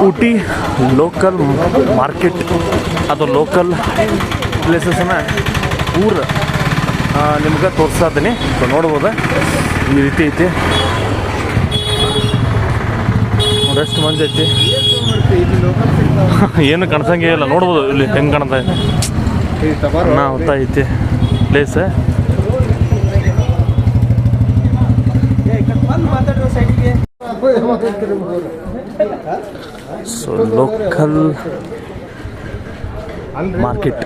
Ooty local market ಅದು local ಪ್ಲೇಸಸನ್ನು ಊರು ನಿಮ್ಗೆ ತೋರಿಸ್ತಾ ಇದ್ದೀನಿ. ಸೊ ನೋಡ್ಬೋದು ಈ ರೀತಿ ಐತಿ, ಒಂದಷ್ಟು ಮಂದಿ ಐತಿ. ಏನು ಕಾಣಿಸಂಗೇ ಇಲ್ಲ, ನೋಡ್ಬೋದು ಇಲ್ಲಿ ಹೆಂಗೆ ಕಾಣ್ತಾ ಇದೆ ನಾ ಹೊತ್ತ ಐತಿ place. So local market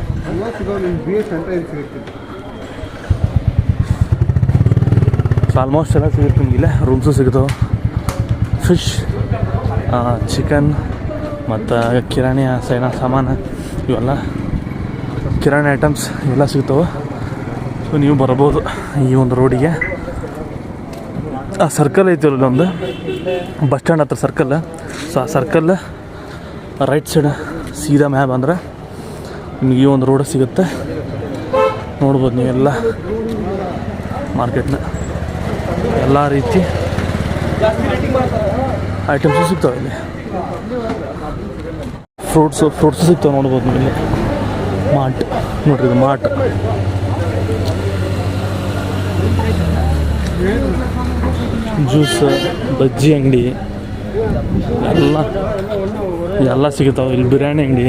almost ಎಲ್ಲ ಸಿಗುತ್ತೆ ನಿಮಗಿಲ್ಲ. ರೂಮ್ಸು ಸಿಗ್ತಾವೆ, ಫಿಶ್, ಚಿಕನ್ ಮತ್ತು ಕಿರಾಣಿ ಸೈನ ಸಾಮಾನು ಇವೆಲ್ಲ ಕಿರಾಣಿ ಐಟಮ್ಸ್ ಇವೆಲ್ಲ ಸಿಗ್ತಾವೆ. ಸೊ ನೀವು ಬರ್ಬೋದು ಈ ಒಂದು ರೋಡಿಗೆ. ಆ ಸರ್ಕಲ್ ಐತಿ ಅಲ್ಲೊಂದು ಬಸ್ ಸ್ಟ್ಯಾಂಡ್ ಹತ್ರ ಸರ್ಕಲ್. ಸೊ ಆ ಸರ್ಕಲ್ ರೈಟ್ ಸೈಡ್ ಸೀದಾ ಮ್ಯಾಲೆ ಬಂದ್ರೆ ನಿಮಗೆ ಈ ಒಂದು ರೋಡ್ ಸಿಗುತ್ತೆ. ನೋಡ್ಬೋದು ನೀವೆಲ್ಲ ಮಾರ್ಕೆಟ್ನ ಎಲ್ಲ ರೀತಿ ಐಟಮ್ಸು ಸಿಗ್ತಾವೆ ಇಲ್ಲಿ. ಫ್ರೂಟ್ಸು ಸಿಗ್ತಾವೆ ನೋಡ್ಬೋದು ನೀವು ಇಲ್ಲಿ. ಮಾರ್ಟ್ ನೋಡ್ರಿ, ಇದು ಮಾರ್ಟ್. ಜ್ಯೂಸ್, ಬಜ್ಜಿ ಅಂಗಡಿ ಎಲ್ಲ ಸಿಗ್ತಾವೆ ಇಲ್ಲಿ. ಬಿರಿಯಾನಿ ಅಂಗಡಿ,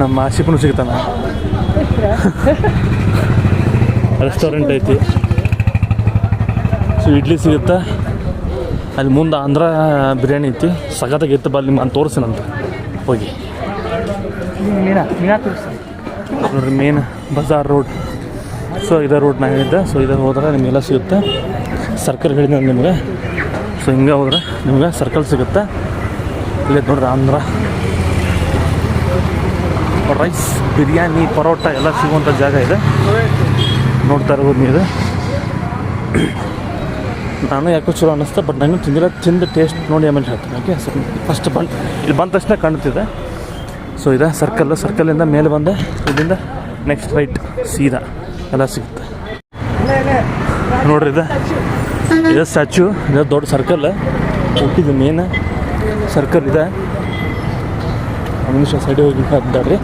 ನಮ್ಮ ಆಶಿಪ್ನು ಸಿಗ್ತಾನೆ. ರೆಸ್ಟೋರೆಂಟ್ ಐತಿ. ಸೊ ಇಡ್ಲಿ ಸಿಗುತ್ತೆ ಅಲ್ಲಿ ಮುಂದೆ. ಆಂಧ್ರ ಬಿರಿಯಾನಿ ಐತಿ, ಸಖತ್ತಾಗಿತ್ತು. ಬಲ್ಲಿ ನಿಮ್ಮ ಅಂತ ತೋರಿಸಿನಂತ ಹೋಗಿ ನೋಡ್ರಿ. Main Bazaar road. ಸೊ ಇದೇ ರೋಡ್ ನಾನು ಹೇಳಿದ್ದೆ. ಸೊ ಇದೇ ಹೋದ್ರೆ ನಿಮಗೆಲ್ಲ ಸಿಗುತ್ತೆ. ಸರ್ಕಲ್ ಹೇಳಿದ ನಿಮಗೆ. ಸೊ ಹಿಂಗೆ ಹೋದ್ರೆ ನಿಮ್ಗೆ ಸರ್ಕಲ್ ಸಿಗುತ್ತೆ. ಇಲ್ಲಿ ನೋಡ್ರಿ ಆಂಧ್ರ ರೈಸ್, ಬಿರಿಯಾನಿ, ಪರೋಟ ಎಲ್ಲ ಸಿಗುವಂಥ ಜಾಗ ಇದೆ. ನೋಡ್ತಾ ಇರ್ಬೋದು ನೀವು. ನಾನು ಯಾಕೋ ಚಲೋ ಅನ್ನಿಸ್ತಾ, ಬಟ್ ನಾನು ತಿಂದು ಟೇಸ್ಟ್ ನೋಡಿ ಆಮೇಲೆ ಹೇಳ್ತೀನಿ. ಓಕೆ, ಸೊ ಫಸ್ಟ್ ಇಲ್ಲಿ ಬಂದ ತಕ್ಷಣ ಕಾಣ್ತಿದೆ. ಸೊ ಇದೆ ಸರ್ಕಲಿಂದ ಮೇಲೆ ಬಂದೆ, ಇಲ್ಲಿಂದ ನೆಕ್ಸ್ಟ್ ರೈಟ್ ಸೀದಾ ಎಲ್ಲ ಸಿಗುತ್ತೆ. ನೋಡ್ರಿ ಇದೆ ಸ್ಟ್ಯಾಚ್ಯೂ. ಇದು ದೊಡ್ಡ ಸರ್ಕಲ್ ಹುಟ್ಟಿದ್ದು ಮೇನ್ ಸರ್ಕಲ್ ಇದೆ. ಒಂದು ನಿಮಿಷ ಸೈಡಿಗೆ ಹೋಗಿ ಹದ್ದಾಡ್ರಿ.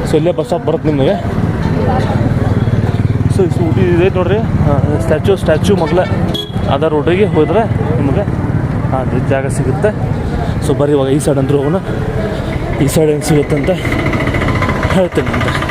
ಸೊ ಇಲ್ಲೇ ಬಸ್ ಸ್ಟಾಪ್ ಬರುತ್ತೆ ನಿಮಗೆ. ಸೊ ಇದೆ ನೋಡ್ರಿ ಸ್ಟ್ಯಾಚ್ಯೂ ಮಗ್ಲ ಅದ ರೋಡಿಗೆ ಹೋದ್ರೆ ನಿಮಗೆ ಅದು ಜಾಗ ಸಿಗುತ್ತೆ. ಸೊ ಬರೀ ಇವಾಗ ಈ ಸೈಡ್ ಅಂದ್ರೆ ಹೋಗೋಣ. ಈ ಸೈಡ್ ಏನು ಸಿಗುತ್ತೆ ಅಂತ ಹೇಳ್ತೇನೆ ಅಂತ.